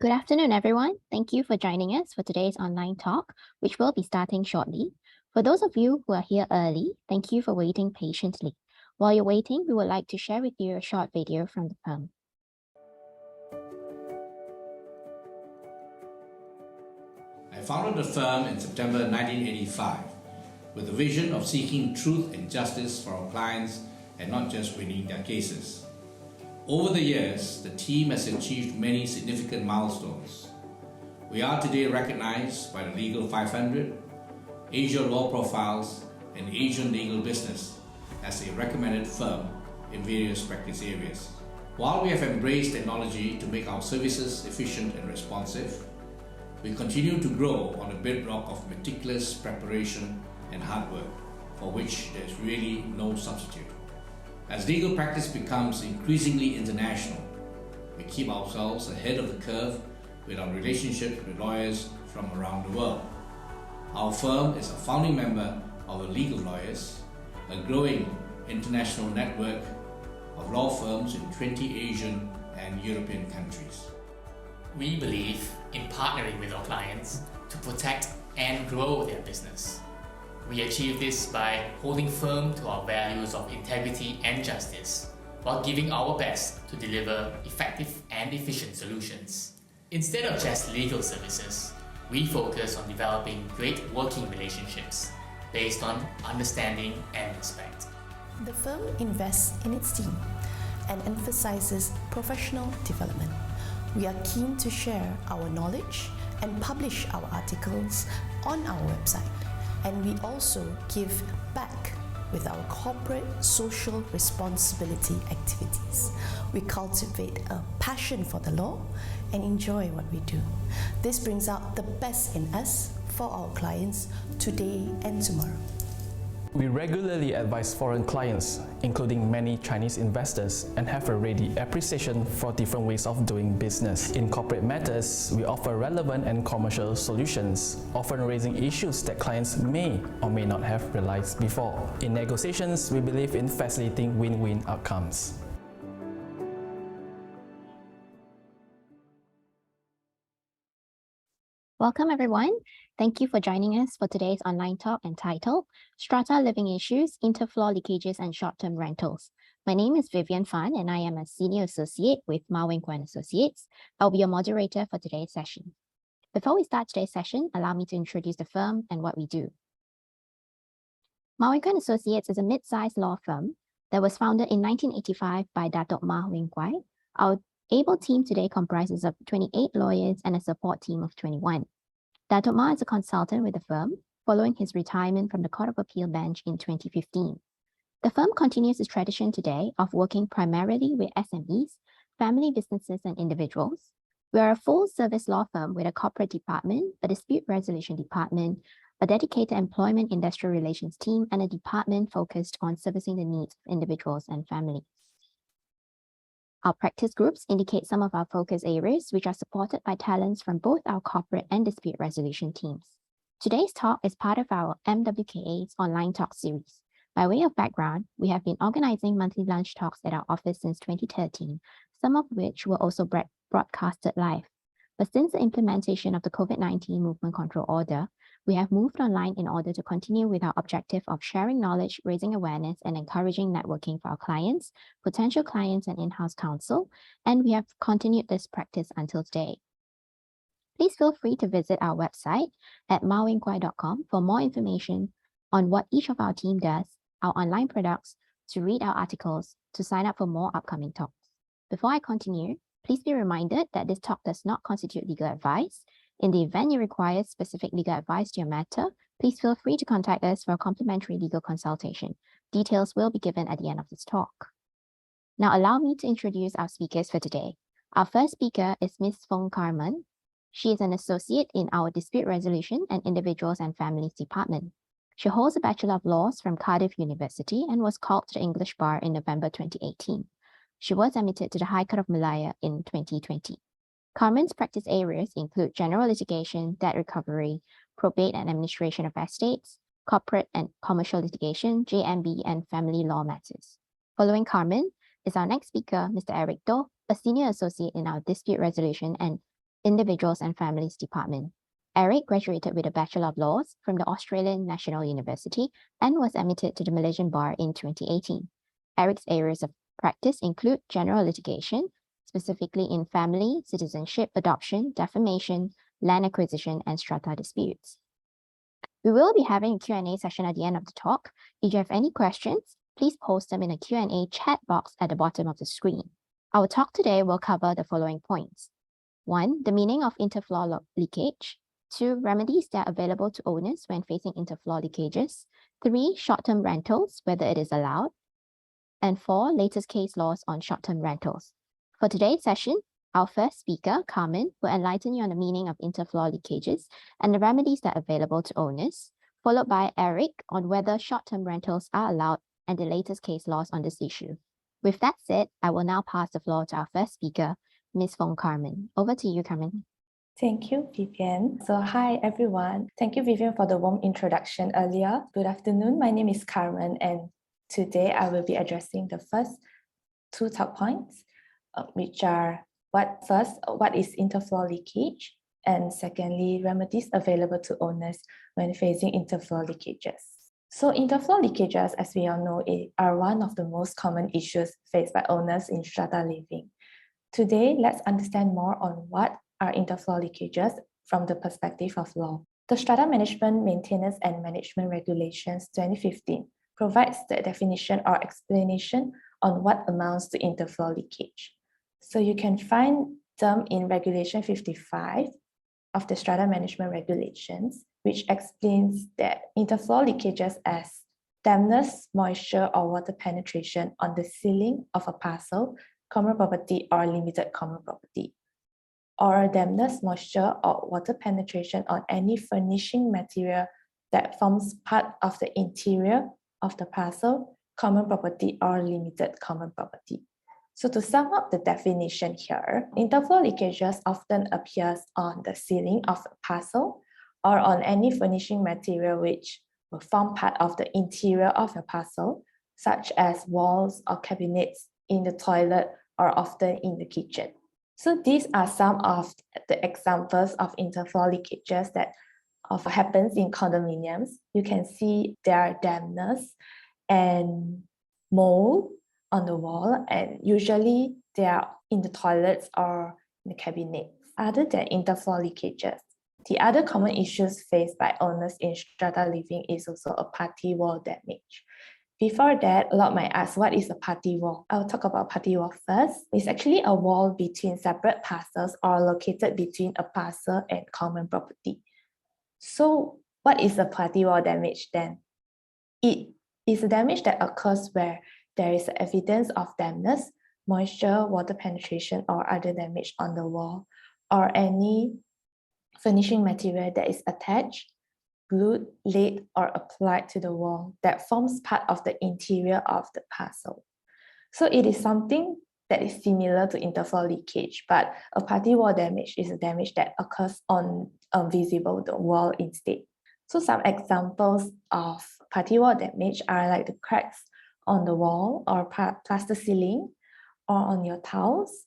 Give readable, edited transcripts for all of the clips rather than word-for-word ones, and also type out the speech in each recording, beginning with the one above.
Good afternoon, everyone. Thank you for joining us for today's online talk, which will be starting shortly. For those of you who are here early, thank you for waiting patiently. While you're waiting, we would like to share with you a short video from the firm. I founded the firm in September 1985 with the vision of seeking truth and justice for our clients and not just winning their cases. Over the years, the team has achieved many significant milestones. We are today recognized by the Legal 500, Asia Law Profiles, and Asian Legal Business as a recommended firm in various practice areas. While we have embraced technology to make our services efficient and responsive, we continue to grow on the bedrock of meticulous preparation and hard work, for which there is really no substitute. As legal practice becomes increasingly international, we keep ourselves ahead of the curve with our relationships with lawyers from around the world. Our firm is a founding member of the Legal Lawyers, a growing international network of law firms in 20 Asian and European countries. We believe in partnering with our clients to protect and grow their business. We achieve this by holding firm to our values of integrity and justice, while giving our best to deliver effective and efficient solutions. Instead of just legal services, we focus on developing great working relationships based on understanding and respect. The firm invests in its team and emphasizes professional development. We are keen to share our knowledge and publish our articles on our website. And we also give back with our corporate social responsibility activities. We cultivate a passion for the law and enjoy what we do. This brings out the best in us for our clients today and tomorrow. We regularly advise foreign clients, including many Chinese investors, and have a ready appreciation for different ways of doing business. In corporate matters, we offer relevant and commercial solutions, often raising issues that clients may or may not have realized before. In negotiations, we believe in facilitating win-win outcomes. Welcome, everyone. Thank you for joining us for today's online talk entitled Strata Living Issues, Interfloor Leakages and Short-Term Rentals. My name is Vivien Fung, and I am a Senior Associate with Wing Associates. I'll be your moderator for today's session. Before we start today's session, allow me to introduce the firm and what we do. Wing Associates is a mid-sized law firm that was founded in 1985 by Datuk Ma Wing Kwai. Our able team today comprises of 28 lawyers and a support team of 21. Datuk Ma is a consultant with the firm, following his retirement from the Court of Appeal bench in 2015. The firm continues its tradition today of working primarily with SMEs, family businesses, and individuals. We are a full-service law firm with a corporate department, a dispute resolution department, a dedicated employment industrial relations team, and a department focused on servicing the needs of individuals and families. Our practice groups indicate some of our focus areas, which are supported by talents from both our corporate and dispute resolution teams. Today's talk is part of our MWKA's online talk series. By way of background, we have been organizing monthly lunch talks at our office since 2013, some of which were also broadcasted live. But since the implementation of the COVID-19 Movement Control Order, we have moved online in order to continue with our objective of sharing knowledge, raising awareness, and encouraging networking for our clients, potential clients, and in-house counsel, and we have continued this practice until today. Please feel free to visit our website at mawingkwai.com for more information on what each of our team does, our online products, to read our articles, to sign up for more upcoming talks. Before I continue, please be reminded that this talk does not constitute legal advice. In the event you require specific legal advice to your matter, please feel free to contact us for a complimentary legal consultation. Details will be given at the end of this talk. Now allow me to introduce our speakers for today. Our first speaker is Ms. Fung Carmen. She is an associate in our Dispute Resolution and Individuals and Families Department. She holds a Bachelor of Laws from Cardiff University and was called to the English Bar in November 2018. She was admitted to the High Court of Malaya in 2020. Carmen's practice areas include general litigation, debt recovery, probate and administration of estates, corporate and commercial litigation, JMB, and family law matters. Following Carmen is our next speaker, Mr. Eric Do, a senior associate in our dispute resolution and Individuals and Families Department. Eric graduated with a Bachelor of Laws from the Australian National University and was admitted to the Malaysian Bar in 2018. Eric's areas of practice include general litigation, specifically in family, citizenship, adoption, defamation, land acquisition, and strata disputes. We will be having a Q&A session at the end of the talk. If you have any questions, please post them in the Q&A chat box at the bottom of the screen. Our talk today will cover the following points. 1. The meaning of interfloor leakage. 2. Remedies that are available to owners when facing interfloor leakages. 3. Short-term rentals, whether it is allowed. And 4. Latest case laws on short-term rentals. For today's session, our first speaker, Carmen, will enlighten you on the meaning of interfloor leakages and the remedies that are available to owners, followed by Eric on whether short-term rentals are allowed and the latest case laws on this issue. With that said, I will now pass the floor to our first speaker, Ms. Fung Carmen. Over to you, Carmen. Thank you, Vivien. So hi, everyone. Thank you, Vivien, for the warm introduction earlier. Good afternoon. My name is Carmen, and today I will be addressing the first two talk points, which are what is interfloor leakage, and secondly, remedies available to owners when facing interfloor leakages. So interfloor leakages, as we all know, are one of the most common issues faced by owners in strata living. Today, let's understand more on what are interfloor leakages from the perspective of law. The Strata Management, Maintenance and Management Regulations 2015 provides the definition or explanation on what amounts to interfloor leakage. So you can find them in Regulation 55 of the Strata Management Regulations, which explains that interfloor leakages as dampness, moisture, or water penetration on the ceiling of a parcel, common property, or limited common property, or dampness, moisture, or water penetration on any furnishing material that forms part of the interior of the parcel, common property, or limited common property. So to sum up the definition here, interfloor leakages often appears on the ceiling of a parcel or on any furnishing material which will form part of the interior of a parcel, such as walls or cabinets in the toilet or often in the kitchen. So these are some of the examples of interfloor leakages that often happens in condominiums. You can see there are dampness and mold on the wall, and usually they are in the toilets or in the cabinets. Other than interfloor leakages, the other common issues faced by owners in strata living is also a party wall damage. Before that, a lot might ask, what is a party wall? I'll talk about party wall first. It's actually a wall between separate parcels or located between a parcel and common property. So what is a party wall damage then? It is a damage that occurs where there is evidence of dampness, moisture, water penetration, or other damage on the wall, or any furnishing material that is attached, glued, laid, or applied to the wall that forms part of the interior of the parcel. So it is something that is similar to interfloor leakage, but a party wall damage is a damage that occurs on visible the wall instead. So some examples of party wall damage are like the cracks on the wall or plaster ceiling, or on your tiles,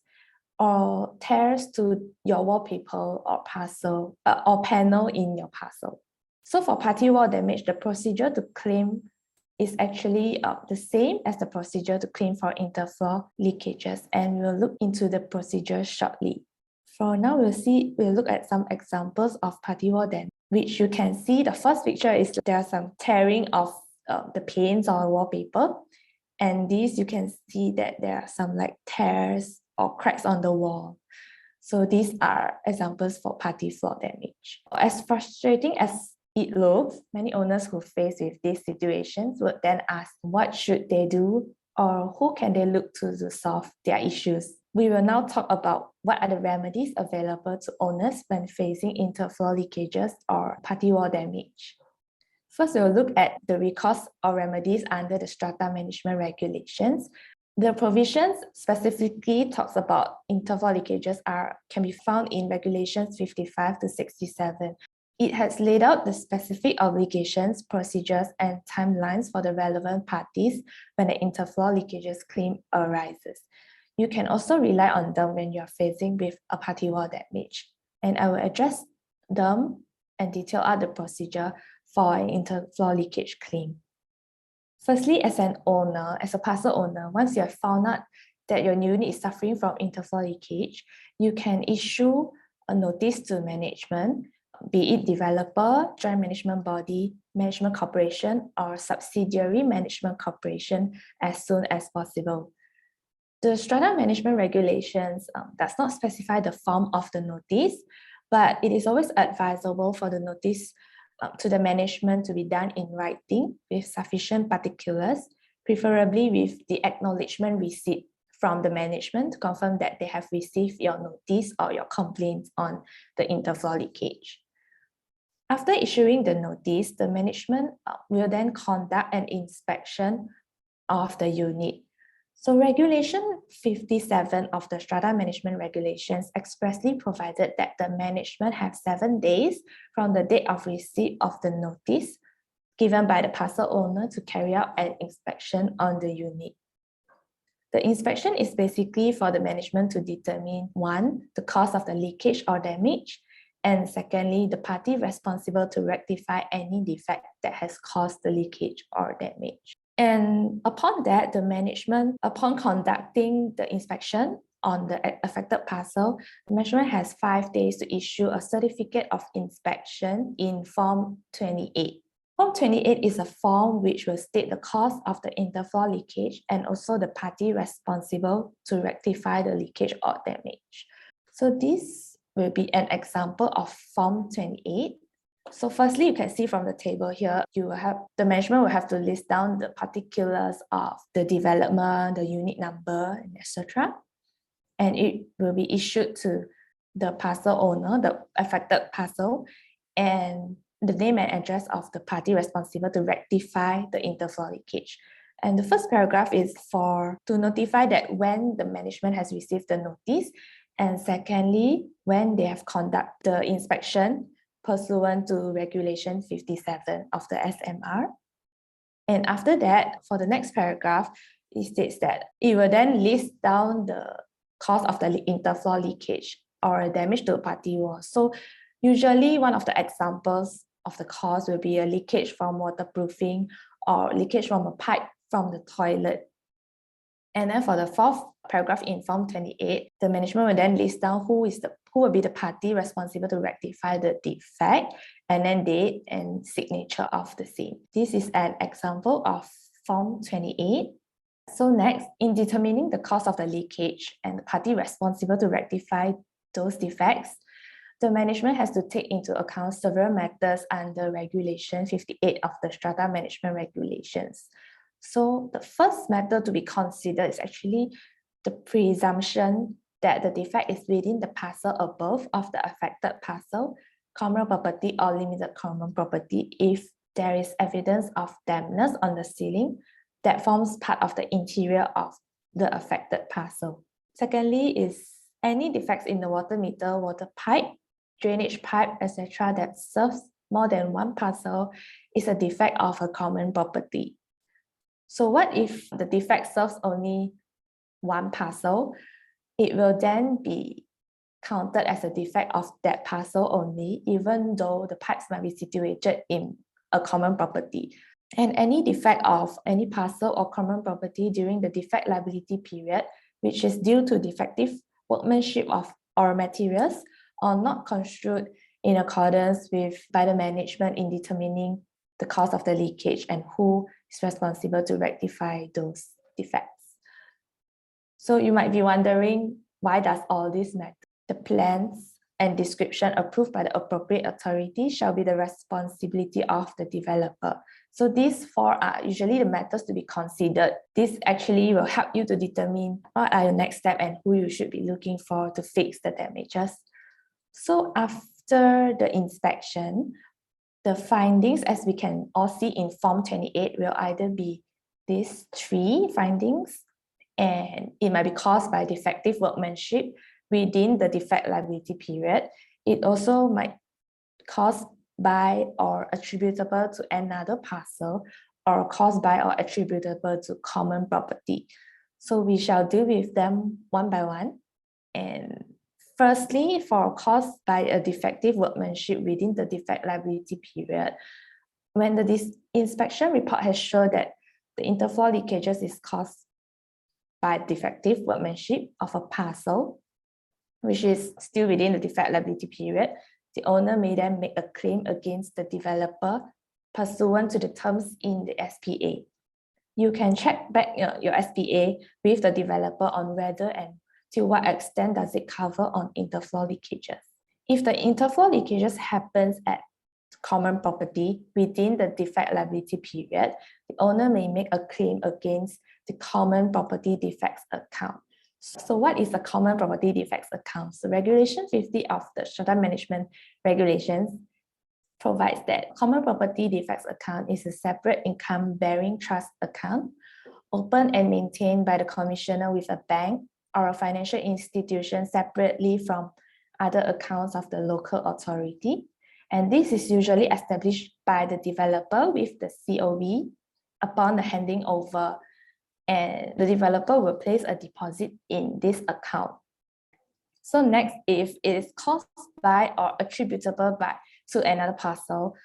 or tears to your wallpaper or parcel or panel in your parcel. So for party wall damage, the procedure to claim is actually the same as the procedure to claim for interfloor leakages, and we'll look into the procedure shortly. For now, we'll look at some examples of party wall damage, which you can see. The first picture is there's some tearing of the paints or wallpaper, and these you can see that there are some like tears or cracks on the wall. So these are examples for party floor damage. As frustrating as it looks, many owners who face with these situations would then ask what should they do or who can they look to solve their issues. We will now talk about what are the remedies available to owners when facing interfloor leakages or party wall damage. First, we'll look at the recourse or remedies under the Strata Management Regulations. The provisions specifically talks about interfloor leakages can be found in Regulations 55 to 67. It has laid out the specific obligations, procedures, and timelines for the relevant parties when the interfloor leakages claim arises. You can also rely on them when you're facing with a party wall damage. and I will address them and detail out the procedure for an interfloor leakage claim. Firstly, as an owner, as a parcel owner, once you have found out that your unit is suffering from interfloor leakage, you can issue a notice to management, be it developer, joint management body, management corporation, or subsidiary management corporation as soon as possible. The Strata management regulations does not specify the form of the notice, but it is always advisable for the notice to the management to be done in writing with sufficient particulars, preferably with the acknowledgement receipt from the management to confirm that they have received your notice or your complaint on the interfloor leakage. After issuing the notice, the management will then conduct an inspection of the unit. So Regulation 57 of the Strata Management Regulations expressly provided that the management have 7 days from the date of receipt of the notice given by the parcel owner to carry out an inspection on the unit. The inspection is basically for the management to determine, one, the cause of the leakage or damage, and secondly, the party responsible to rectify any defect that has caused the leakage or damage. And upon that, the management, upon conducting the inspection on the affected parcel, the management has 5 days to issue a certificate of inspection in Form 28. Form 28 is a form which will state the cause of the interfloor leakage and also the party responsible to rectify the leakage or damage. So this will be an example of Form 28. So firstly, you can see from the table here, the management will have to list down the particulars of the development, the unit number, etc. And it will be issued to the parcel owner, the affected parcel, and the name and address of the party responsible to rectify the interfloor leakage. And the first paragraph is to notify that when the management has received the notice, and secondly, when they have conducted the inspection pursuant to Regulation 57 of the SMR. And after that, for the next paragraph, it states that it will then list down the cause of the interfloor leakage or damage to a party wall. So usually one of the examples of the cause will be a leakage from waterproofing or leakage from a pipe from the toilet. And then for the fourth paragraph in Form 28, the management will then list down who will be the party responsible to rectify the defect, and then date and signature of the same. This is an example of Form 28. So next, in determining the cause of the leakage and the party responsible to rectify those defects, the management has to take into account several matters under Regulation 58 of the Strata Management Regulations. So the first matter to be considered is actually the presumption that the defect is within the parcel above of the affected parcel, common property or limited common property, if there is evidence of dampness on the ceiling that forms part of the interior of the affected parcel. Secondly is any defects in the water meter, water pipe, drainage pipe, etc. that serves more than one parcel is a defect of a common property. So what if the defect serves only one parcel? It will then be counted as a defect of that parcel only, even though the pipes might be situated in a common property. And any defect of any parcel or common property during the defect liability period, which is due to defective workmanship or materials, or not construed in accordance by the management in determining the cause of the leakage and who is responsible to rectify those defects. So you might be wondering, why does all this matter? The plans and description approved by the appropriate authority shall be the responsibility of the developer. So these four are usually the matters to be considered. This actually will help you to determine what are your next steps and who you should be looking for to fix the damages. So after the inspection, the findings, as we can all see in Form 28, will either be these 3 findings, and it might be caused by defective workmanship within the defect liability period. It also might caused by or attributable to another parcel, or caused by or attributable to common property. So we shall deal with them one by one. And Firstly, for caused by a defective workmanship within the defect liability period, when the inspection report has shown that the interfloor leakages is caused by defective workmanship of a parcel, which is still within the defect liability period, the owner may then make a claim against the developer pursuant to the terms in the SPA. You can check back your SPA with the developer on whether and to what extent does it cover on interfloor leakages. If the interfloor leakages happens at common property within the defect liability period, the owner may make a claim against the common property defects account. So what is a common property defects account? So Regulation 50 of the Strata Management Regulations provides that common property defects account is a separate income-bearing trust account, opened and maintained by the commissioner with a bank or a financial institution separately from other accounts of the local authority. And this is usually established by the developer with the COB upon the handing over, and the developer will place a deposit in this account. So next, if it is caused by or attributable to another parcel,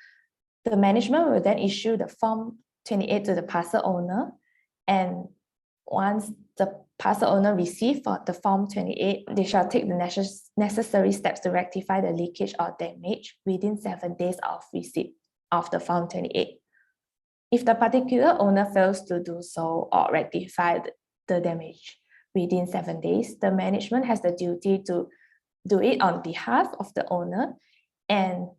the management will then issue the Form 28 to the parcel owner, and once the parcel owner receives the Form 28, they shall take the necessary steps to rectify the leakage or damage within 7 days of receipt of the Form 28. If the particular owner fails to do so or rectify the damage within 7 days, the management has the duty to do it on behalf of the owner, and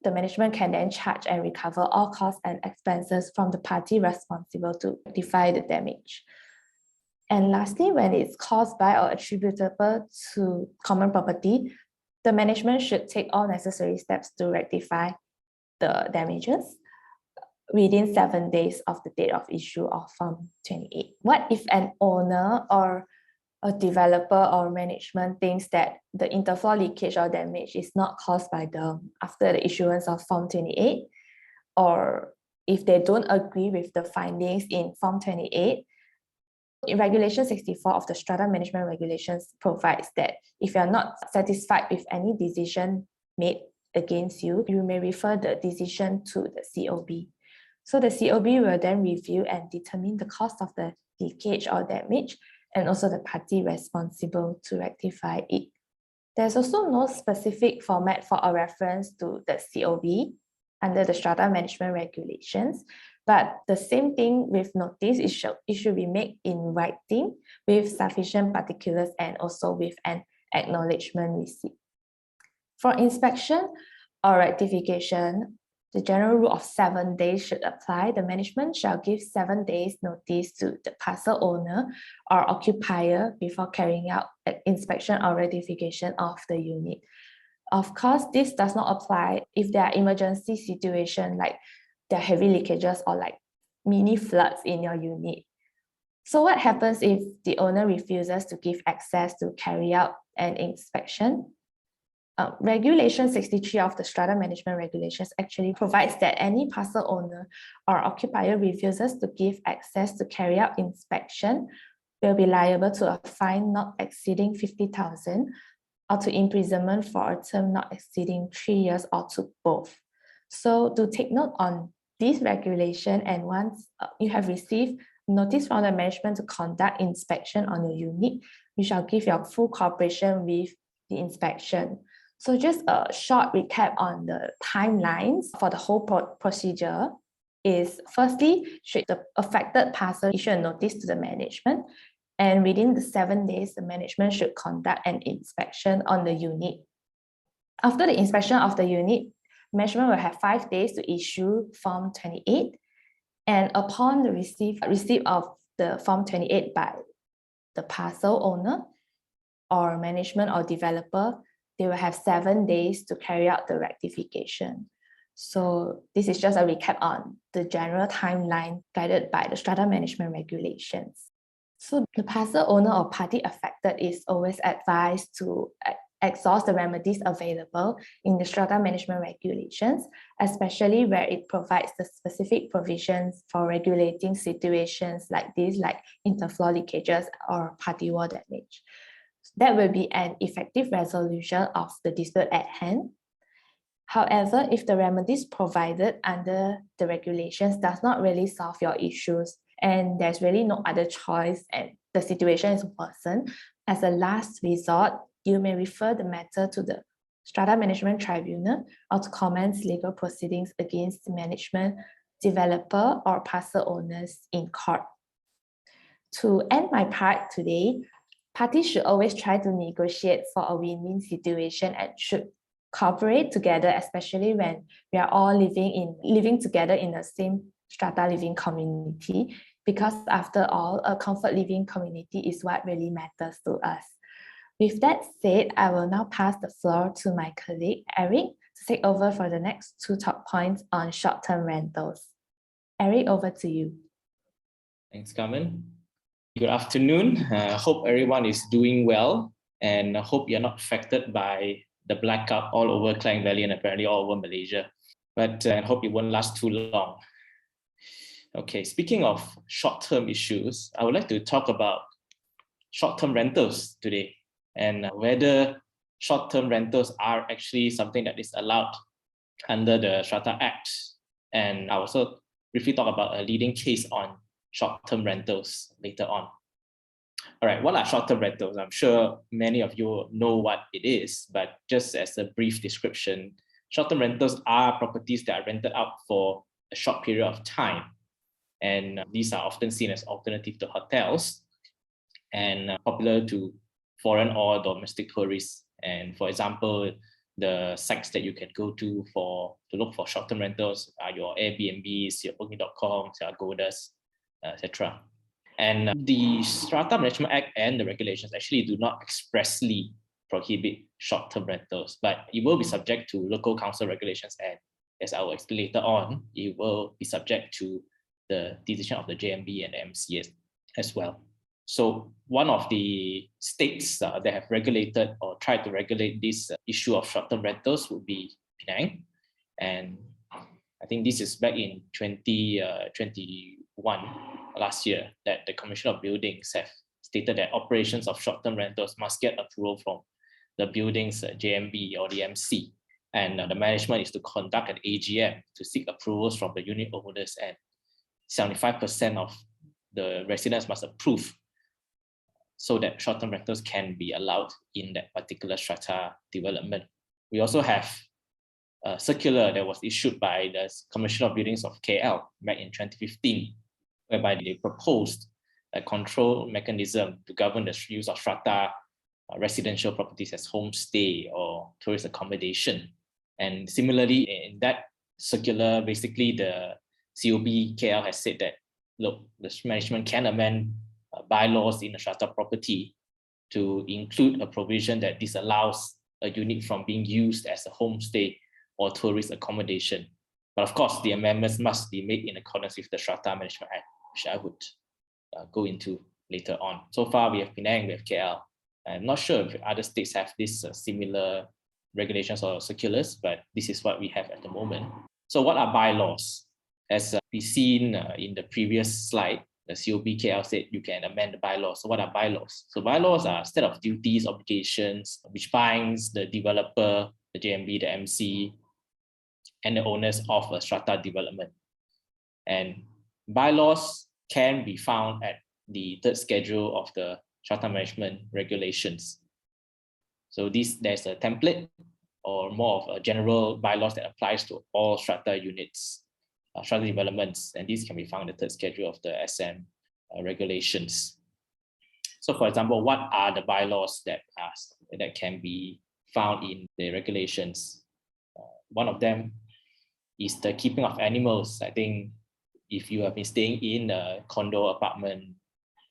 the management can then charge and recover all costs and expenses from the party responsible to rectify the damage. And lastly, when it's caused by or attributable to common property, the management should take all necessary steps to rectify the damages within 7 days of the date of issue of Form 28. What if an owner or a developer or management thinks that the interfloor leakage or damage is not caused by them after the issuance of Form 28, or if they don't agree with the findings in Form 28, Regulation 64 of the Strata Management Regulations provides that if you are not satisfied with any decision made against you, you may refer the decision to the COB. So the COB will then review and determine the cost of the leakage or damage, and also the party responsible to rectify it. There's also no specific format for a reference to the COB under the Strata Management Regulations, but the same thing with notice, it should be made in writing with sufficient particulars and also with an acknowledgement receipt. For inspection or rectification, the general rule of 7 days should apply. The management shall give 7 days notice to the parcel owner or occupier before carrying out an inspection or rectification of the unit. Of course, this does not apply if there are emergency situations like there are heavy leakages or like mini floods in your unit. So what happens if the owner refuses to give access to carry out an inspection? Regulation 63 of the Strata Management Regulations actually provides that any parcel owner or occupier refuses to give access to carry out inspection will be liable to a fine not exceeding 50,000 or to imprisonment for a term not exceeding 3 years or to both. So to take note on this regulation, and once you have received notice from the management to conduct inspection on your unit, you shall give your full cooperation with the inspection. So just a short recap on the timelines for the whole procedure is, firstly, should the affected parcel issue a notice to the management, and within the 7 days, the management should conduct an inspection on the unit. After the inspection of the unit, management will have 5 days to issue Form 28, and upon the receipt of the Form 28 by the parcel owner or management or developer, they will have 7 days to carry out the rectification. So this is just a recap on the general timeline guided by the Strata Management Regulations. So the parcel owner or party affected is always advised to exhaust the remedies available in the Strata Management Regulations, especially where it provides the specific provisions for regulating situations like this, like interfloor leakages or party wall damage. That will be an effective resolution of the dispute at hand. However, if the remedies provided under the regulations does not really solve your issues and there's really no other choice and the situation is worsened, as a last resort, you may refer the matter to the Strata Management Tribunal or to commence legal proceedings against the management, developer, or parcel owners in court. To end my part today, parties should always try to negotiate for a win-win situation and should cooperate together, especially when we are all living together in the same strata living community, because after all, a comfort living community is what really matters to us. With that said, I will now pass the floor to my colleague, Eric, to take over for the next 2 talk points on short-term rentals. Eric, over to you. Thanks, Carmen. Good afternoon. Hope everyone is doing well, and I hope you're not affected by the blackout all over Klang Valley and apparently all over Malaysia. But I hope it won't last too long. Okay, speaking of short-term issues, I would like to talk about short-term rentals today and whether short-term rentals are actually something that is allowed under the Strata Act. And I'll also briefly talk about a leading case on short-term rentals later on. All right, what are short-term rentals? I'm sure many of you know what it is, but just as a brief description, short-term rentals are properties that are rented out for a short period of time. And these are often seen as alternative to hotels and popular to foreign or domestic tourists. And for example, the sites that you can go to look for short-term rentals are your Airbnbs, your Booking.com, your Agodas, etc. And the Strata Management Act and the regulations actually do not expressly prohibit short-term rentals, but it will be subject to local council regulations, and as I will explain later on, it will be subject to the decision of the JMB and the MCS as well. So one of the states that have regulated or tried to regulate this issue of short-term rentals would be Penang, and I think this is back in 2021, last year, that the Commission of Buildings have stated that operations of short-term rentals must get approval from the building's JMB or the MC. And the management is to conduct an AGM to seek approvals from the unit owners, and 75% of the residents must approve so that short-term rentals can be allowed in that particular strata development. We also have a circular that was issued by the Commission of Buildings of KL back in 2015, whereby they proposed a control mechanism to govern the use of strata residential properties as homestay or tourist accommodation. And similarly, in that circular, basically the COB KL has said that, look, the management can amend bylaws in a strata property to include a provision that disallows a unit from being used as a homestay or tourist accommodation. But of course, the amendments must be made in accordance with the Strata Management Act, which I would go into later on. So far, we have Penang, we have KL. I'm not sure if other states have this similar regulations or circulars, but this is what we have at the moment. So what are bylaws? As we've seen in the previous slide, the COB/KL said you can amend the bylaws. So what are bylaws? So bylaws are a set of duties, obligations, which binds the developer, the JMB, the MC, and the owners of a strata development. And bylaws can be found at the third schedule of the strata management regulations. So there's a template or more of a general bylaws that applies to all strata units, strata developments, and these can be found in the third schedule of the SM regulations. So for example, what are the bylaws that can be found in the regulations? One of them is the keeping of animals. I think if you have been staying in a condo apartment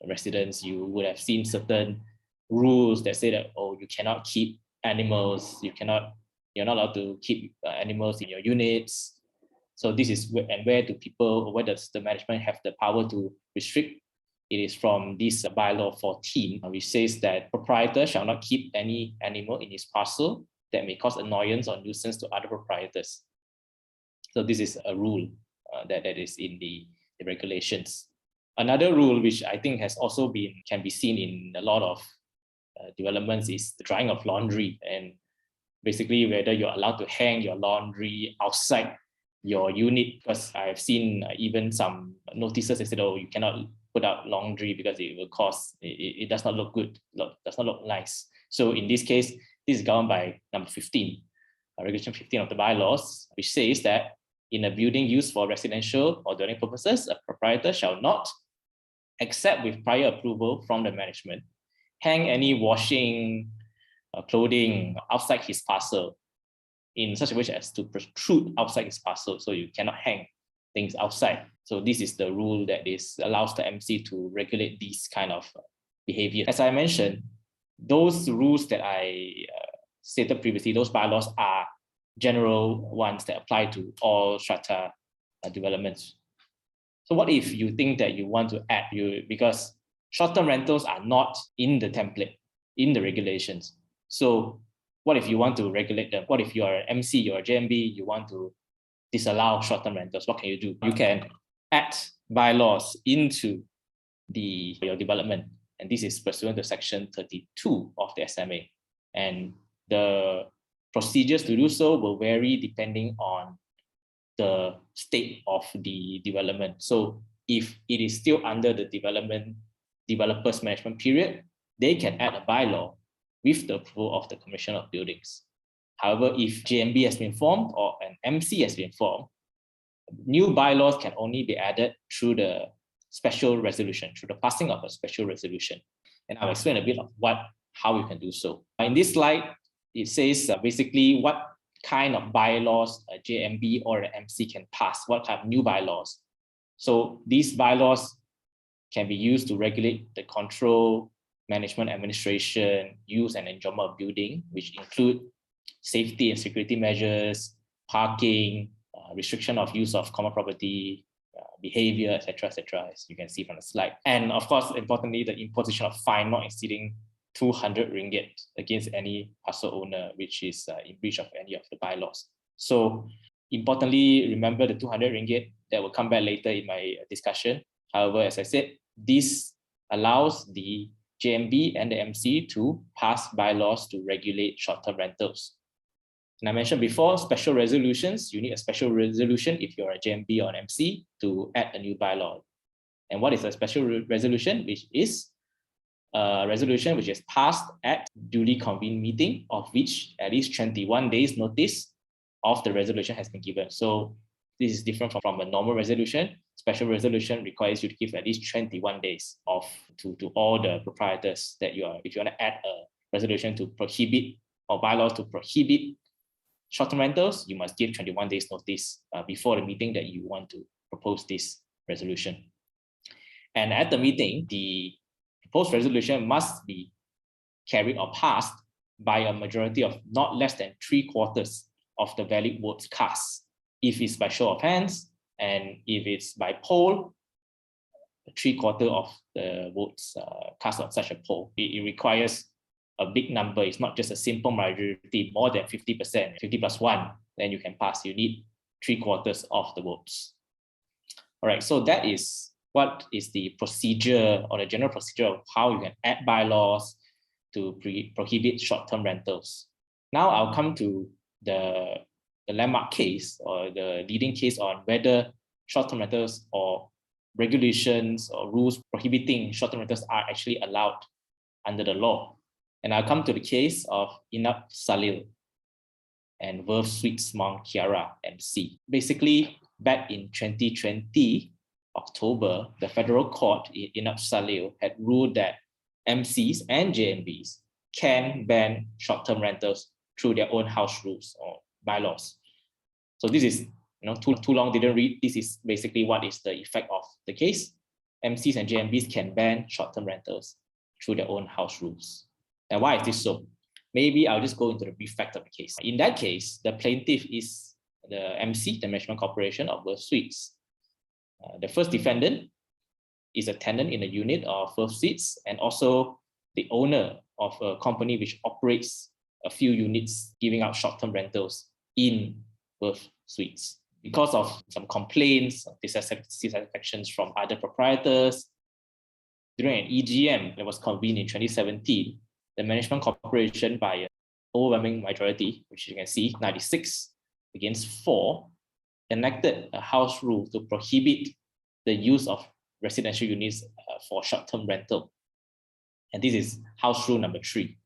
residence, you would have seen certain rules that say that, oh, you cannot keep animals, you're not allowed to keep animals in your units. So this is where do people, where does the management have the power to restrict? It is from this bylaw 14, which says that proprietor shall not keep any animal in his parcel that may cause annoyance or nuisance to other proprietors. So this is a rule that is in the regulations. Another rule which I think has also can be seen in a lot of developments is the drying of laundry, and basically whether you're allowed to hang your laundry outside your unit, because I've seen even some notices that said, oh, you cannot put out laundry because it will cause, it does not look good, does not look nice. So in this case, this is governed by number 15, regulation 15 of the bylaws, which says that in a building used for residential or dwelling purposes, a proprietor shall not, except with prior approval from the management, hang any washing clothing outside his parcel in such a way as to protrude outside his parcel. So you cannot hang things outside. So this is the rule that allows the MC to regulate these kind of behavior. As I mentioned, those rules that I stated previously, those bylaws are general ones that apply to all strata developments. So what if you think that you want to add, because short-term rentals are not in the template, in the regulations. So what if you want to regulate them? What if you are an MC, you're a JMB, you want to disallow short-term rentals? What can you do? You can add bylaws into your development. And this is pursuant to section 32 of the SMA. And the procedures to do so will vary depending on the state of the development. So if it is still under the developer's management period, they can add a bylaw with the approval of the Commission of Buildings. However, if JMB has been formed or an MC has been formed, new bylaws can only be added through the special resolution, through the passing of a special resolution. And I'll explain a bit of how you can do so. In this slide, it says basically what kind of bylaws a JMB or an MC can pass, what kind of new bylaws. So these bylaws can be used to regulate the control, management, administration, use and enjoyment of building, which include safety and security measures, parking, restriction of use of common property, behavior, etc., as you can see from the slide. And of course, importantly, the imposition of fine not exceeding 200 ringgit against any parcel owner, which is in breach of any of the bylaws. So importantly, remember the 200 ringgit that will come back later in my discussion. However, as I said, this allows the JMB and the MC to pass bylaws to regulate short-term rentals. And I mentioned before, special resolutions, you need a special resolution if you're a JMB or an MC to add a new bylaw. And what is a special resolution? Which is a resolution which is passed at duly convened meeting, of which at least 21 days notice of the resolution has been given. So this is different from a normal resolution. Special resolution requires you to give at least 21 days to all the proprietors that if you want to add a resolution to prohibit or bylaws to prohibit short-term rentals, you must give 21 days notice before the meeting that you want to propose this resolution. And at the meeting, the proposed resolution must be carried or passed by a majority of not less than 3/4 of the valid votes cast. If it's by show of hands, and if it's by poll, 3/4 of the votes cast on such a poll. It requires a big number. It's not just a simple majority, more than 50%, 50 plus 1, then you can pass. You need 3/4 of the votes. All right, so that is what is the procedure or the general procedure of how you can add bylaws to prohibit short-term rentals. Now I'll come to the landmark case or the leading case on whether short-term rentals or regulations or rules prohibiting short-term rentals are actually allowed under the law. And I'll come to the case of Inap Salil and Verve Suites Mount Kiara MC. Basically, back in 2020, October, the federal court in Inap Salil had ruled that MCs and JMBs can ban short-term rentals through their own house rules or bylaws. So this is too long, didn't read. This is basically what is the effect of the case. MCs and JMBs can ban short-term rentals through their own house rules. And why is this so? Maybe I'll just go into the brief fact of the case. In that case, the plaintiff is the MC, the Management Corporation of Verve Suites. The first defendant is a tenant in a unit of Verve Suites and also the owner of a company which operates a few units giving out short-term rentals in Verve Suites. Because of some complaints, dissatisfactions from other proprietors, during an EGM that was convened in 2017, the Management Corporation, by an overwhelming majority, which you can see, 96 against 4, enacted a house rule to prohibit the use of residential units for short-term rental. And this is house rule number 3.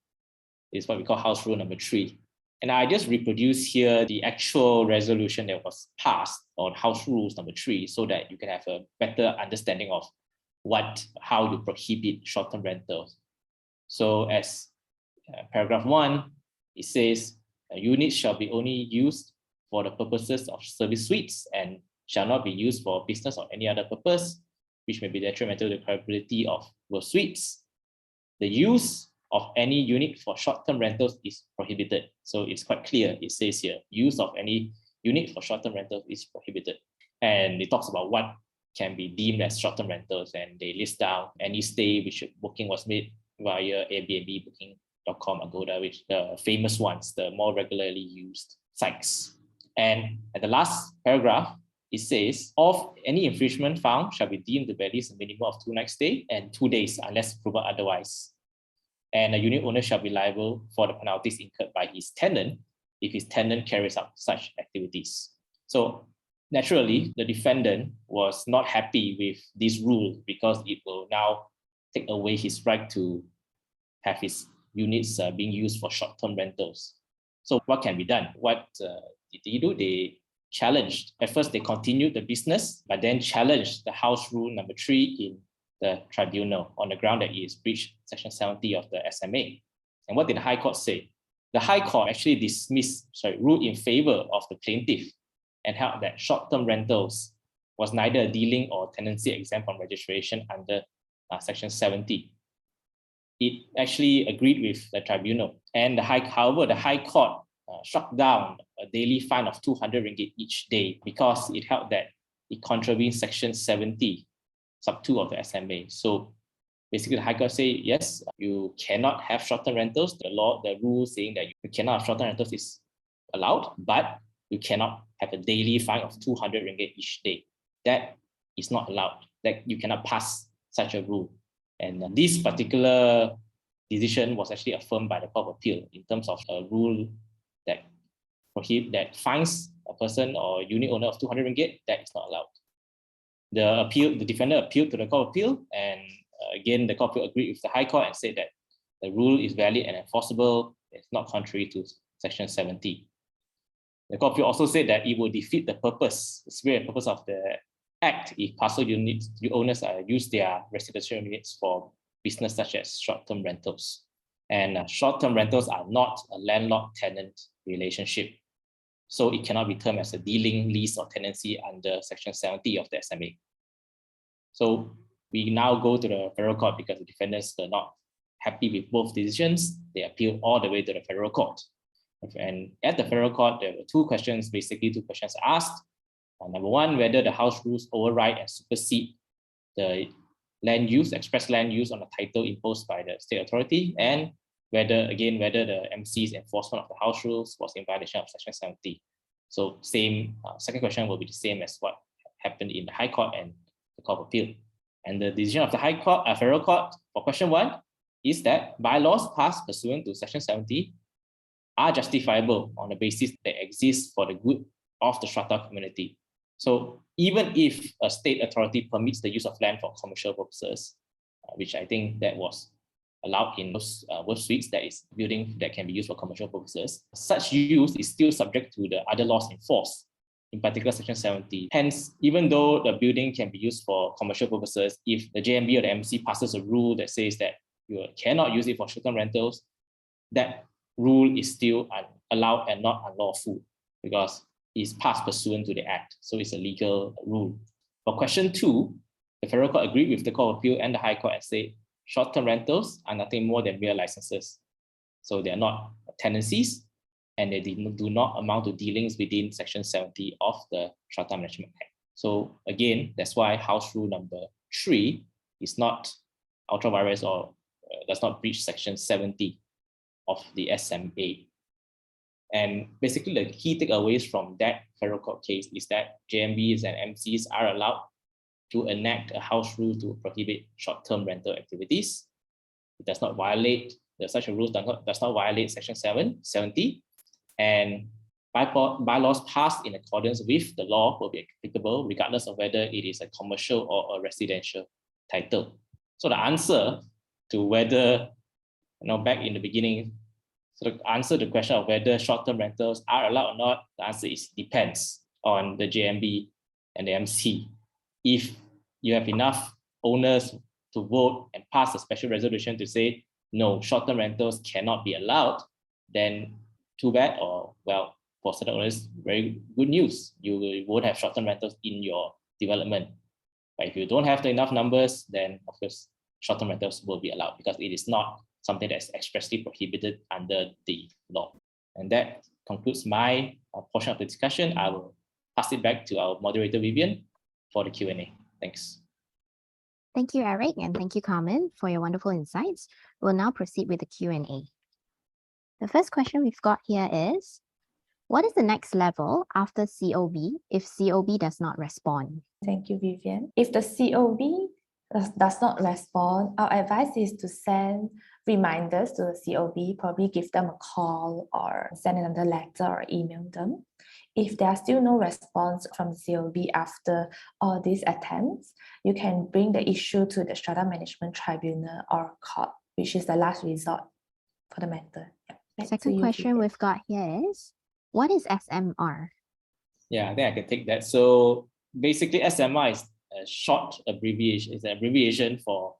This is what we call house rule number 3. And I just reproduce here the actual resolution that was passed on house rules number 3 so that you can have a better understanding of how you prohibit short-term rentals. So as paragraph 1, it says units shall be only used for the purposes of service suites and shall not be used for business or any other purpose, which may be detrimental to the credibility of those suites. The use of any unit for short-term rentals is prohibited. So it's quite clear. It says here, use of any unit for short-term rentals is prohibited. And it talks about what can be deemed as short-term rentals, and they list down any stay which booking was made via Airbnb, Booking.com, Agoda, which the famous ones, the more regularly used sites. And at the last paragraph, it says, of any infringement found shall be deemed to be at least a minimum of 2 nights stay and 2 days unless proven otherwise. And a unit owner shall be liable for the penalties incurred by his tenant if his tenant carries out such activities. So naturally, the defendant was not happy with this rule because it will now take away his right to have his units being used for short-term rentals. So what can be done? What did they do? They challenged. At first, they continued the business, but then challenged the house rule number 3 in the tribunal on the ground that it is breached Section 70 of the SMA. And what did the High Court say? The High Court actually ruled in favor of the plaintiff and held that short-term rentals was neither a dealing or tenancy exempt from registration under Section 70. It actually agreed with the tribunal. And however, the High Court struck down a daily fine of 200 ringgit each day because it held that it contravenes Section 70, sub 2 of the SMA. So basically, the High Court say, yes, you cannot have short-term rentals. The rule saying that you cannot have short-term rentals is allowed, but you cannot have a daily fine of 200 ringgit each day. That is not allowed. That you cannot pass such a rule. And this particular decision was actually affirmed by the Court of Appeal in terms of a rule that fines a person or unit owner of 200 ringgit. That is not allowed. The defendant appealed to the Court of Appeal, and again, the Court of Appeal agreed with the High Court and said that the rule is valid and enforceable. It's not contrary to Section 70. The Court of Appeal also said that it will defeat the purpose, the spirit and purpose of the Act if parcel owners use their residential units for business such as short-term rentals. And short-term rentals are not a landlord-tenant relationship. So it cannot be termed as a dealing, lease, or tenancy under Section 70 of the SMA. So we now go to the federal court because the defendants were not happy with both decisions. They appealed all the way to the federal court. And at the federal court, there were two questions asked. Number one, whether the house rules override and supersede the express land use on the title imposed by the state authority, and whether the MC's enforcement of the house rules was in violation of Section 70. So second question will be the same as what happened in the High Court and the Court of Appeal. And the decision of the federal court for question 1 is that bylaws passed pursuant to Section 70 are justifiable on the basis that exists for the good of the Strata community. So even if a state authority permits the use of land for commercial purposes, which I think that was allowed in those suites, that is building that can be used for commercial purposes, such use is still subject to the other laws in force, in particular Section 70. Hence, even though the building can be used for commercial purposes, if the JMB or the MC passes a rule that says that you cannot use it for short-term rentals, that rule is still allowed and not unlawful because it's passed pursuant to the Act. So it's a legal rule. For question 2, the federal court agreed with the Court of Appeal and the High Court and said short-term rentals are nothing more than mere licenses. So they are not tenancies and they do not amount to dealings within Section 70 of the Strata Management Act. So again, that's why house rule number 3 is not ultra-virus or does not breach Section 70 of the SMA. And basically the key takeaways from that federal court case is that JMBs and MCs are allowed to enact a house rule to prohibit short-term rental activities. it does not violate, such a rule does not violate Section 70, and bylaws passed in accordance with the law will be applicable regardless of whether it is a commercial or a residential title. So the answer to whether, back in the beginning, so the answer to the question of whether short-term rentals are allowed or not, the answer is depends on the JMB and the MC. If you have enough owners to vote and pass a special resolution to say, no, short-term rentals cannot be allowed, then too bad, or well, for certain owners, very good news. You won't have short-term rentals in your development. But if you don't have enough numbers, then of course, short-term rentals will be allowed because it is not something that's expressly prohibited under the law. And that concludes my portion of the discussion. I will pass it back to our moderator, Vivien, for the Q&A. Thanks. Thank you, Eric, and thank you, Carmen, for your wonderful insights. We'll now proceed with the Q&A. The first question we've got here is, what is the next level after COB if COB does not respond? Thank you, Vivien. If the COB does not respond, our advice is to send reminders to the COB, probably give them a call or send another letter or email them. If there are still no response from COB after all these attempts, you can bring the issue to the Strata Management Tribunal or court, which is the last resort for the matter. Second question we've got here is, what is SMR? Yeah, I think I can take that. So basically, SMR is a short abbreviation. It's an abbreviation for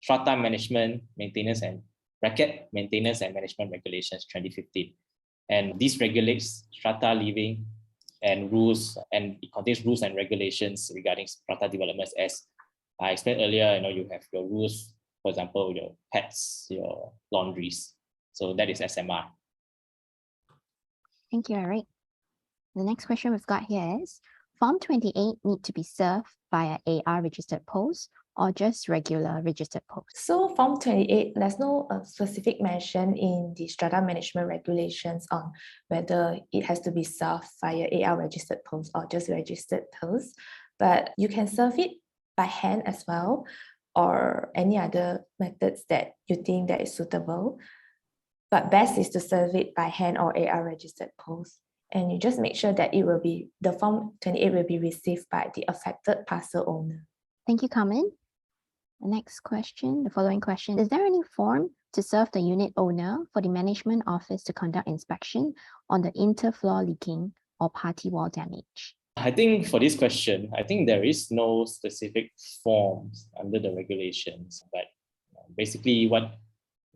Strata Management, Maintenance and Maintenance and Management Regulations 2015. And this regulates strata living and rules, and it contains rules and regulations regarding strata developments. As I explained earlier, you have your rules, for example, your pets, your laundries. So that is SMR. Thank you, Eric. The next question we've got here is, Form 28 need to be served via AR registered post or just regular registered post? So Form 28, there's no specific mention in the Strata Management Regulations on whether it has to be served via AR registered post or just registered post, but you can serve it by hand as well, or any other methods that you think that is suitable. But best is to serve it by hand or AR registered post. And you just make sure that the Form 28 will be received by the affected parcel owner. Thank you, Carmen. The following question, is there any form to serve the unit owner for the management office to conduct inspection on the interfloor leaking or party wall damage? I think for this question, there is no specific forms under the regulations, but basically what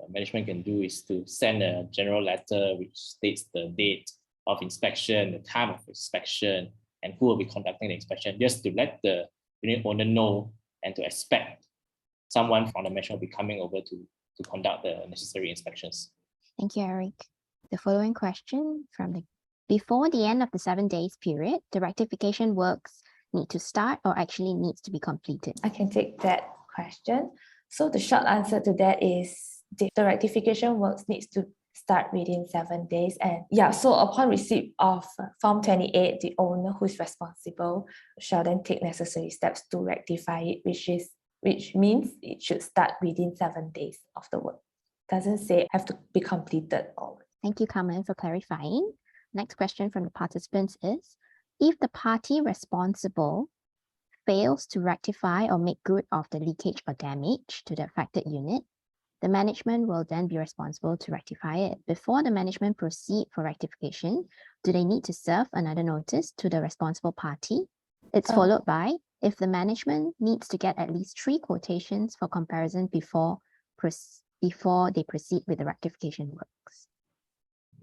management can do is to send a general letter which states the date of inspection, the time of inspection, and who will be conducting the inspection, just to let the unit owner know and to expect someone from the management will be coming over to conduct the necessary inspections. Thank you, Eric. The following question before the end of the 7 days period, the rectification works need to start or actually needs to be completed? I can take that question. So the short answer to that is the rectification works needs to start within 7 days. And so upon receipt of Form 28, the owner who is responsible shall then take necessary steps to rectify it, which means it should start within 7 days of the work. Doesn't say have to be completed always. Thank you, Carmen, for clarifying. Next question from the participants is, if the party responsible fails to rectify or make good of the leakage or damage to the affected unit, the management will then be responsible to rectify it. Before the management proceed for rectification, do they need to serve another notice to the responsible party? It's followed by, if the management needs to get at least 3 quotations for comparison before they proceed with the rectification works.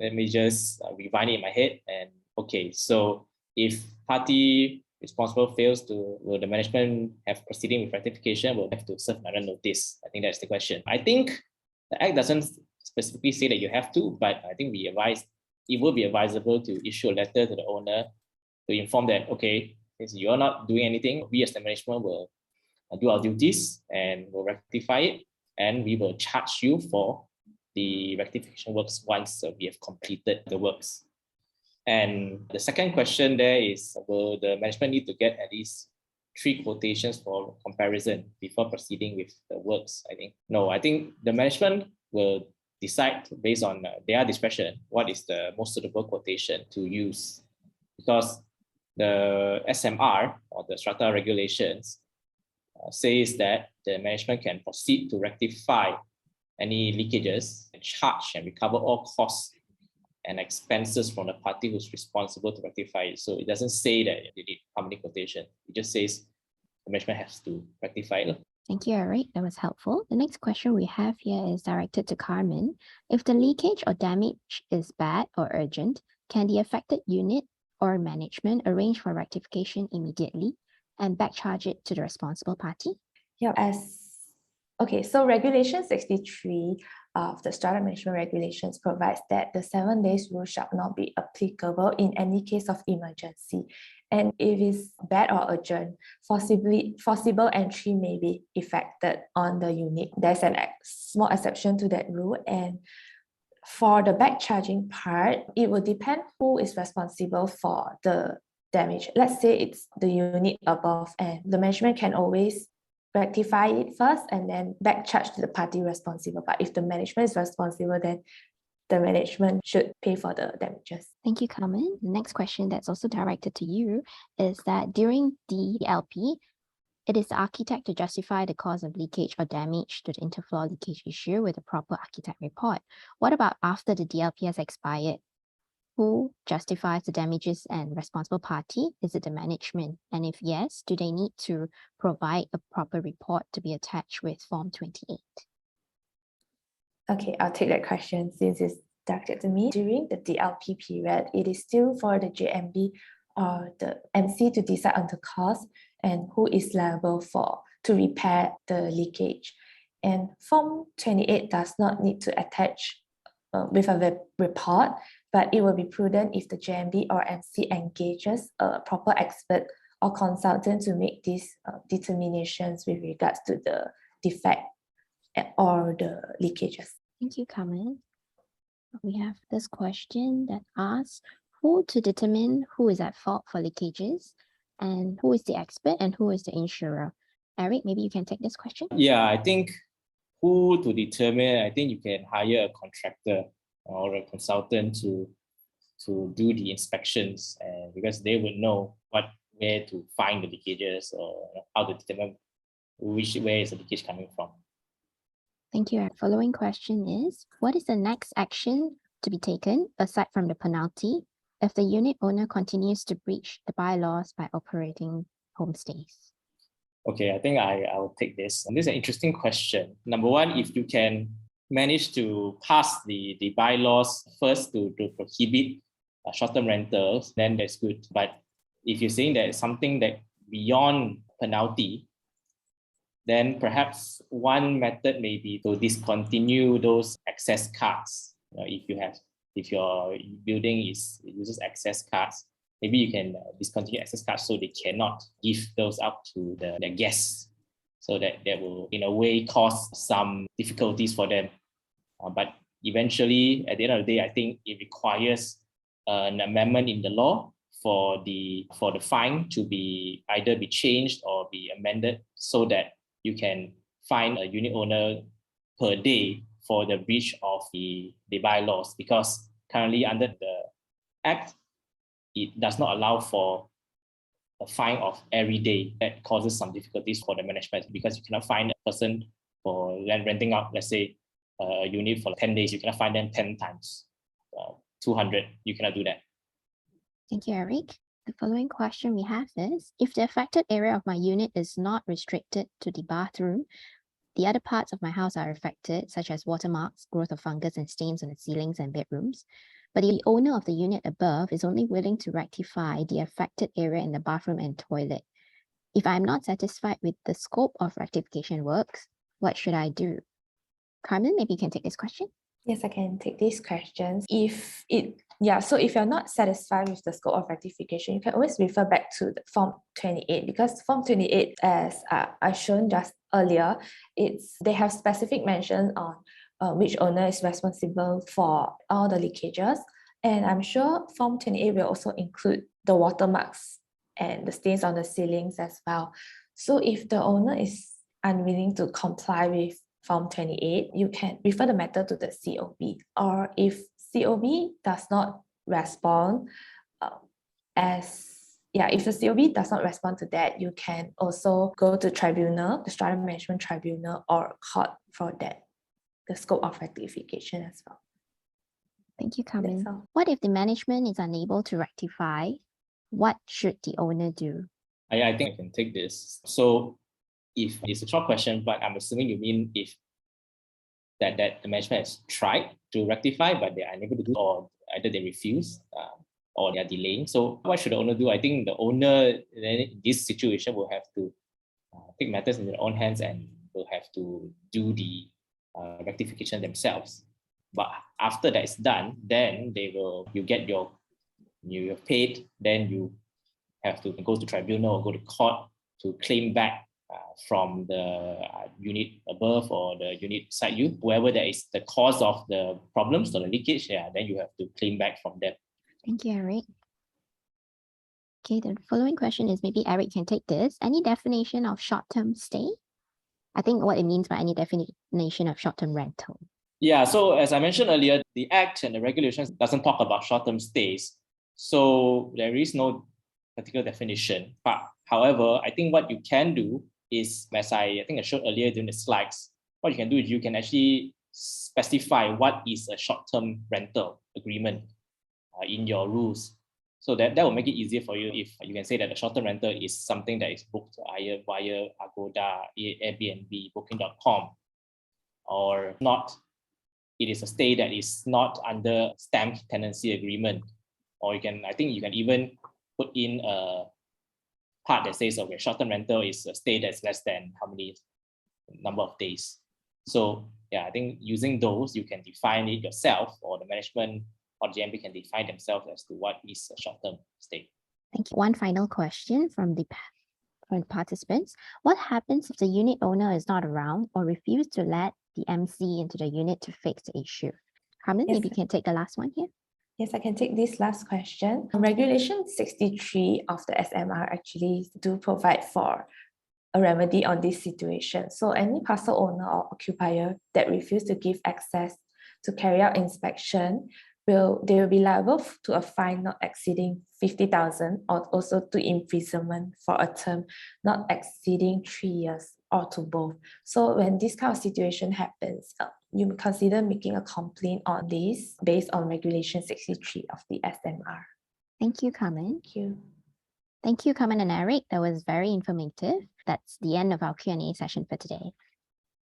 Let me just rewind it in my head. And okay, so if party responsible fails to, will the management have proceeding with rectification, will have to serve another notice? I think that's the question. I think the Act doesn't specifically say that you have to, but I think it will be advisable to issue a letter to the owner to inform that, okay, since you're not doing anything, we as the management will do our duties and will rectify it, and we will charge you for the rectification works once we have completed the works. And the second question there is, will the management need to get at least 3 quotations for comparison before proceeding with the works, I think. No, I think the management will decide based on their discretion what is the most suitable quotation to use, because the SMR or the Strata regulations says that the management can proceed to rectify any leakages and charge and recover all costs and expenses from the party who's responsible to rectify it. So it doesn't say that you need company quotation. It just says the management has to rectify it. Thank you, Eric. That was helpful. The next question we have here is directed to Carmen. If the leakage or damage is bad or urgent, can the affected unit or management arrange for rectification immediately and backcharge it to the responsible party? Yeah, so Regulation 63 of the Strata Management Regulations provides that the 7 days rule shall not be applicable in any case of emergency. And if it's bad or urgent, forcible entry may be effected on the unit. There's a small exception to that rule. And for the backcharging part, it will depend who is responsible for the damage. Let's say it's the unit above, and the management can always rectify it first and then backcharge to the party responsible. But if the management is responsible, then the management should pay for the damages. Thank you, Carmen. The next question that's also directed to you is that during the DLP, it is the architect to justify the cause of leakage or damage to the interfloor leakage issue with a proper architect report. What about after the DLP has expired? Who justifies the damages and responsible party? Is it the management? And if yes, do they need to provide a proper report to be attached with Form 28? Okay, I'll take that question since it's directed to me. During the DLP period, it is still for the JMB or the MC to decide on the cost and who is liable to repair the leakage. And Form 28 does not need to attach with a report, but it will be prudent if the JMB or MC engages a proper expert or consultant to make these determinations with regards to the defect or the leakages. Thank you, Carmen. We have this question that asks who to determine who is at fault for leakages and who is the expert and who is the insurer. Eric, maybe you can take this question. Yeah, I think who to determine, I think you can hire a contractor or a consultant to do the inspections, and because they would know where to find the leakages or how to determine where is the leakage coming from. Thank you. Our following question is, what is the next action to be taken aside from the penalty if the unit owner continues to breach the bylaws by operating homestays? Okay, I think I will take this. And this is an interesting question. Number one, if you can manage to pass the bylaws first to prohibit short-term rentals, then that's good. But if you're saying that it's something that beyond penalty, then perhaps one method may be to discontinue those access cards. If your building uses access cards, maybe you can discontinue access cards so they cannot give those out to their guests. So that will, in a way, cause some difficulties for them. But eventually, at the end of the day, I think it requires an amendment in the law for the fine to be either be changed or be amended so that you can fine a unit owner per day for the breach of the bylaws, because currently under the Act, it does not allow for a fine of every day. That causes some difficulties for the management, because you cannot fine a person for renting out, let's say, a unit for 10 days. You cannot fine them 10 times. 200, you cannot do that. Thank you, Eric. The following question we have is, if the affected area of my unit is not restricted to the bathroom, the other parts of my house are affected, such as watermarks, growth of fungus and stains on the ceilings and bedrooms, but the owner of the unit above is only willing to rectify the affected area in the bathroom and toilet. If I'm not satisfied with the scope of rectification works, what should I do? Carmen, maybe you can take this question. Yes, I can take these questions. If you're not satisfied with the scope of rectification, you can always refer back to the Form 28, because Form 28, as I shown just earlier, they have specific mention on which owner is responsible for all the leakages. And I'm sure Form 28 will also include the watermarks and the stains on the ceilings as well. So if the owner is unwilling to comply with Form 28, you can refer the matter to the COB. Or if COB does not respond if the COB does not respond to that, you can also go to tribunal, the Strata Management Tribunal, or court for that, the scope of rectification as well. Thank you, Carmen. That's all. What if the management is unable to rectify? What should the owner do? I think I can take this. So if it's a short question, but I'm assuming you mean if that the management has tried to rectify, but they are unable to do, or either they refuse or they are delaying. So what should the owner do? I think the owner in this situation will have to take matters in their own hands and will have to do the rectification themselves. But after that is done, then you're paid, then you have to go to tribunal or go to court to claim back from the unit above or the unit beside you, whoever that is the cause of the problems or the leakage, then you have to claim back from them. Thank you, Eric. Okay, the following question is, maybe Eric can take this. Any definition of short-term stay? I think what it means by any definition of short-term rental. Yeah, so as I mentioned earlier, the Act and the regulations doesn't talk about short-term stays. So there is no particular definition. But however, I think what you can do is, as I think I showed earlier during the slides, what you can do is you can actually specify what is a short-term rental agreement in your rules. So that will make it easier for you if you can say that the short-term rental is something that is booked via Agoda, Airbnb, Booking.com, or not. It is a stay that is not under stamped tenancy agreement. Or I think you can even put in a part that says, okay, short-term rental is a stay that's less than how many number of days. So yeah, I think using those, you can define it yourself, or the management or GMB can define themselves as to what is a short-term stay. Thank you. One final question from the participants. What happens if the unit owner is not around or refuses to let the MC into the unit to fix the issue? Carmen, maybe you can take the last one here. Yes, I can take this last question. Regulation 63 of the SMR actually do provide for a remedy on this situation. So any parcel owner or occupier that refuse to give access to carry out inspection, they will be liable to a fine not exceeding 50,000 or also to imprisonment for a term not exceeding 3 years or to both. So when this kind of situation happens, you may consider making a complaint on this based on Regulation 63 of the SMR. Thank you, Carmen. Thank you. Thank you, Carmen and Eric. That was very informative. That's the end of our Q&A session for today.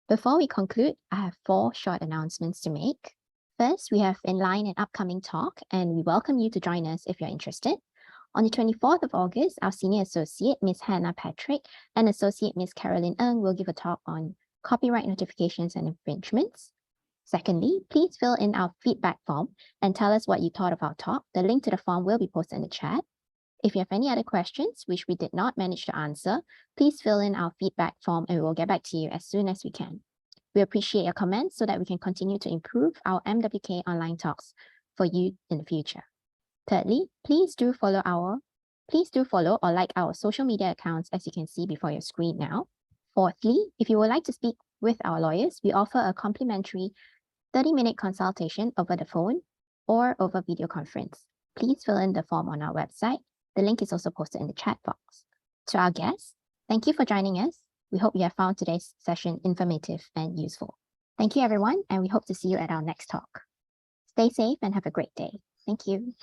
Before we conclude, I have 4 short announcements to make. First, we have in line an upcoming talk, and we welcome you to join us if you're interested. On the 24th of August, our Senior Associate, Ms. Hannah Patrick, and Associate Ms. Carolyn Ng will give a talk on copyright notifications and infringements. Secondly, please fill in our feedback form and tell us what you thought of our talk. The link to the form will be posted in the chat. If you have any other questions which we did not manage to answer, please fill in our feedback form and we will get back to you as soon as we can. We appreciate your comments so that we can continue to improve our MWK online talks for you in the future. Thirdly, please do follow or like our social media accounts as you can see before your screen now. Fourthly, if you would like to speak with our lawyers, we offer a complimentary 30-minute consultation over the phone or over video conference. Please fill in the form on our website. The link is also posted in the chat box. To our guests, thank you for joining us. We hope you have found today's session informative and useful. Thank you, everyone, and we hope to see you at our next talk. Stay safe and have a great day. Thank you.